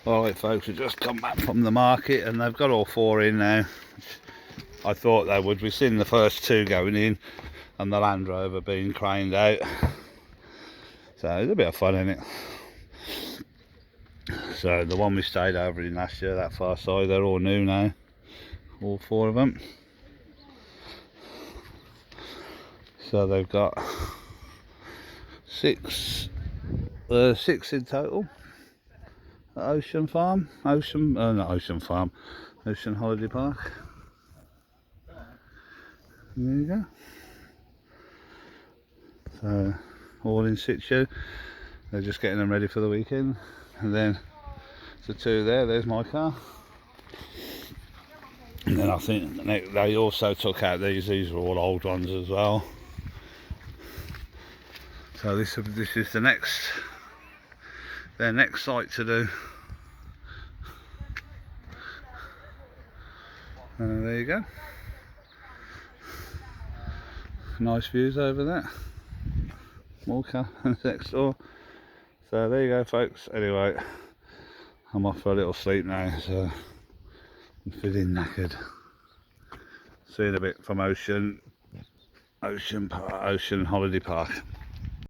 Alright folks, we've just come back from the market and they've got all 4 in now. I thought they would. We've seen the first 2 going in and the Land Rover being craned out. So it's a bit of fun, isn't it? So the one we stayed over in last year, that far side, they're all new now. All 4 of them. So they've got 6 in total. Ocean Farm, not Ocean Farm, Ocean Holiday Park. There you go. So all in situ. They're just getting them ready for the weekend. And then the 2 there, there's my car. And then I think they also took out these are all old ones as well. So this is the their next site to do. There you go. Nice views over there. More cabins next door. So there you go folks. Anyway, I'm off for a little sleep now, so I'm feeling knackered. See you in a bit from Ocean Holiday Park.